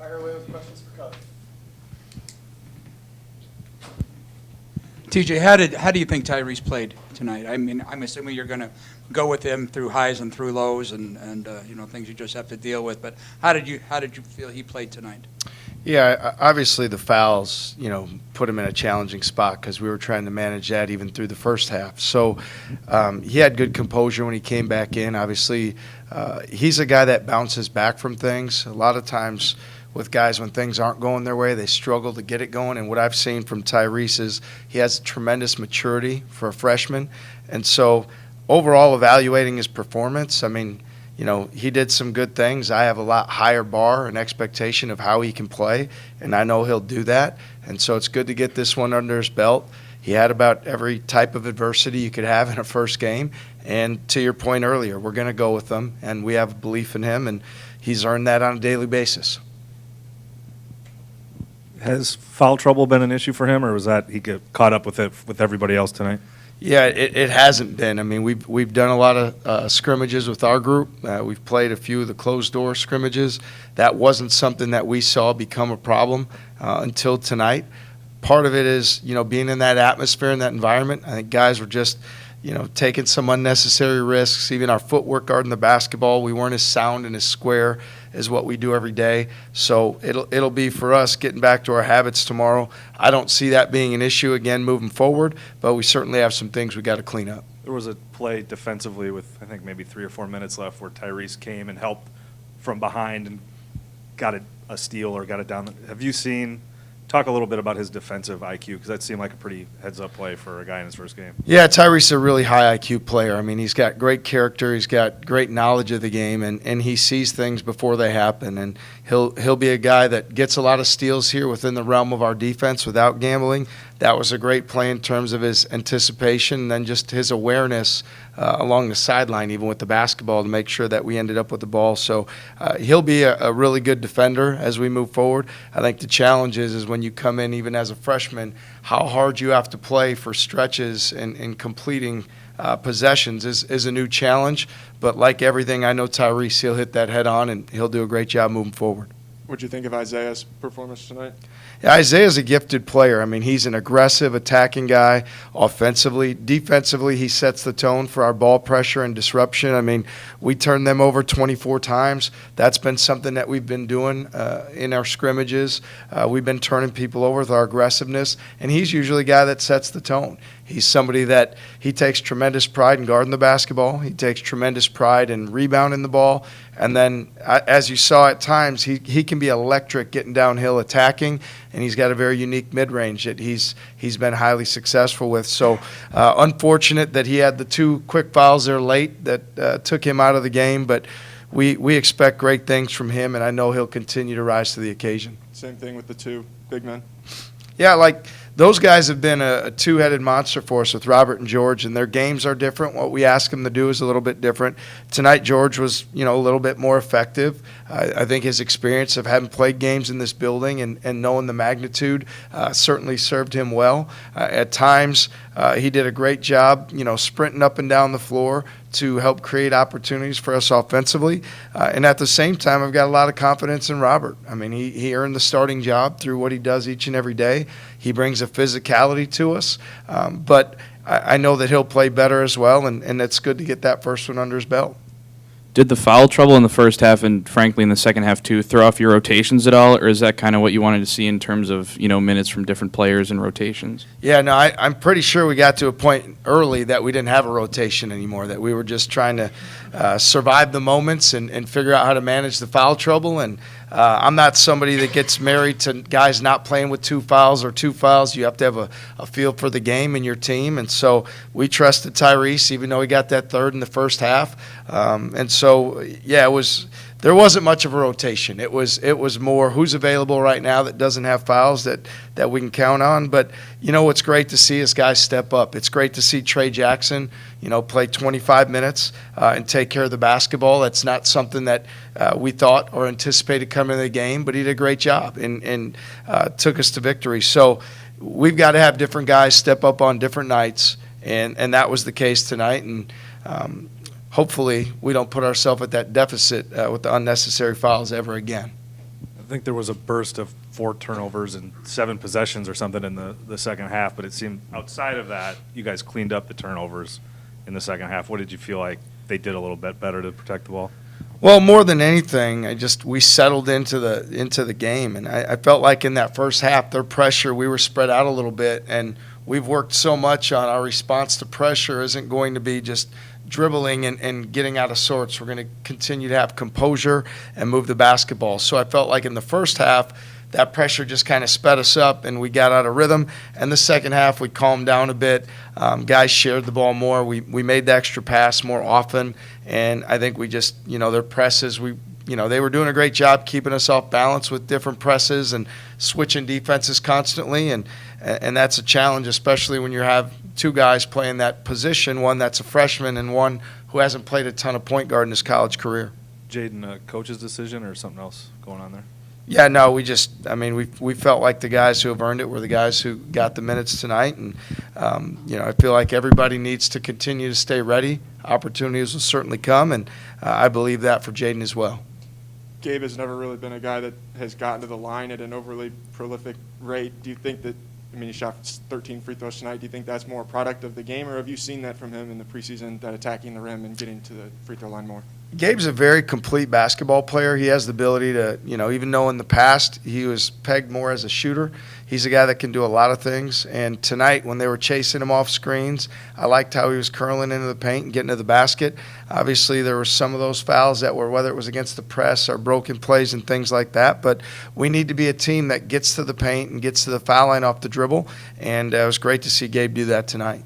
Fire away with questions for Coach. TJ, how do you think Tyrese played tonight? I mean, I'm assuming you're going to go with him through highs and through lows and things you just have to deal with. But how did you feel he played tonight? Yeah, obviously the fouls, put him in a challenging spot because we were trying to manage that even through the first half. So he had good composure when he came back in. Obviously, he's a guy that bounces back from things. A lot of times with guys, when things aren't going their way, they struggle to get it going. And what I've seen from Tyrese is he has tremendous maturity for a freshman. And so overall evaluating his performance, I mean, he did some good things. I have a lot higher bar and expectation of how he can play, and I know he'll do that. And so it's good to get this one under his belt. He had about every type of adversity you could have in a first game. And to your point earlier, we're going to go with him, and we have belief in him, and he's earned that on a daily basis. Has foul trouble been an issue for him, or was that he got caught up with it with everybody else tonight? Yeah, it hasn't been. I mean, we've done a lot of scrimmages with our group. We've played a few of the closed-door scrimmages. That wasn't something that we saw become a problem until tonight. Part of it is, being in that atmosphere, in that environment. I think guys were just, taking some unnecessary risks. Even our footwork guarding the basketball, we weren't as sound and as square as what we do every day. So it'll be for us getting back to our habits tomorrow. I don't see that being an issue again moving forward, but we certainly have some things we got to clean up. There was a play defensively with, I think, maybe 3 or 4 minutes left where Tyrese came and helped from behind and got a steal or got it down. Have you seen – talk a little bit about his defensive IQ, because that seemed like a pretty heads-up play for a guy in his first game. Yeah, Tyrese is a really high IQ player. I mean, he's got great character. He's got great knowledge of the game, and he sees things before they happen. And he'll be a guy that gets a lot of steals here within the realm of our defense without gambling. That was a great play in terms of his anticipation and then just his awareness along the sideline, even with the basketball, to make sure that we ended up with the ball. So he'll be a really good defender as we move forward. I think the challenge is when you come in, even as a freshman, how hard you have to play for stretches and completing possessions is a new challenge. But like everything, I know Tyrese, he'll hit that head on, and he'll do a great job moving forward. What do you think of Isaiah's performance tonight? Yeah, Isaiah's a gifted player. I mean, he's an aggressive, attacking guy offensively. Defensively, he sets the tone for our ball pressure and disruption. I mean, we turned them over 24 times. That's been something that we've been doing in our scrimmages. We've been turning people over with our aggressiveness, and he's usually a guy that sets the tone. He's somebody that he takes tremendous pride in guarding the basketball. He takes tremendous pride in rebounding the ball. And then, as you saw at times, he can be electric getting downhill attacking, and he's got a very unique mid-range that he's been highly successful with. So unfortunate that he had the 2 quick fouls there late that took him out of the game, but we expect great things from him, and I know he'll continue to rise to the occasion. Same thing with the 2 big men. Yeah, like those guys have been a two-headed monster for us with Robert and George, and their games are different. What we ask them to do is a little bit different. Tonight, George was, a little bit more effective. I think his experience of having played games in this building and knowing the magnitude certainly served him well. At times, he did a great job, sprinting up and down the floor to help create opportunities for us offensively. And at the same time, I've got a lot of confidence in Robert. I mean, he earned the starting job through what he does each and every day. He brings a physicality to us, but I know that he'll play better as well, and it's good to get that first one under his belt. Did the foul trouble in the first half and, frankly, in the second half, too, throw off your rotations at all, or is that kind of what you wanted to see in terms of, minutes from different players and rotations? Yeah, no, I'm pretty sure we got to a point early that we didn't have a rotation anymore, that we were just trying to survive the moments and figure out how to manage the foul trouble. And I'm not somebody that gets married to guys not playing with 2 fouls or 2 fouls. You have to have a feel for the game and your team. And so we trusted Tyrese, even though he got that third in the first half. And so, yeah, there wasn't much of a rotation. It was more who's available right now that doesn't have fouls that we can count on. But, what's great to see is guys step up. It's great to see Trey Jackson, play 25 minutes and take care of the basketball. That's not something that we thought or anticipated coming into the game, but he did a great job and took us to victory. So we've got to have different guys step up on different nights, and that was the case tonight. And hopefully we don't put ourselves at that deficit with the unnecessary fouls ever again. think there was a burst of 4 turnovers and 7 possessions or something in the second half, but it seemed outside of that, you guys cleaned up the turnovers in the second half. What did you feel like they did a little bit better to protect the ball? Well, more than anything, we settled into the game, and I felt like in that first half, their pressure, we were spread out a little bit, and we've worked so much on our response to pressure isn't going to be just dribbling and getting out of sorts. We're going to continue to have composure and move the basketball. So I felt like in the first half, that pressure just kind of sped us up and we got out of rhythm. And the second half, we calmed down a bit. Guys shared the ball more. We made the extra pass more often. And I think we just, their presses, they were doing a great job keeping us off balance with different presses and switching defenses constantly. And that's a challenge, especially when you have 2 guys playing that position, one that's a freshman and one who hasn't played a ton of point guard in his college career. Jaden, a coach's decision or something else going on there? Yeah, no, we felt like the guys who have earned it were the guys who got the minutes tonight. And, I feel like everybody needs to continue to stay ready. Opportunities will certainly come, and I believe that for Jaden as well. Gabe has never really been a guy that has gotten to the line at an overly prolific rate. Do you think that, he shot 13 free throws tonight. Do you think that's more a product of the game, or have you seen that from him in the preseason, that attacking the rim and getting to the free throw line more? Gabe's a very complete basketball player. He has the ability to, even though in the past he was pegged more as a shooter, he's a guy that can do a lot of things. And tonight, when they were chasing him off screens, I liked how he was curling into the paint and getting to the basket. Obviously, there were some of those fouls that were, whether it was against the press or broken plays and things like that. But we need to be a team that gets to the paint and gets to the foul line off the dribble. And it was great to see Gabe do that tonight.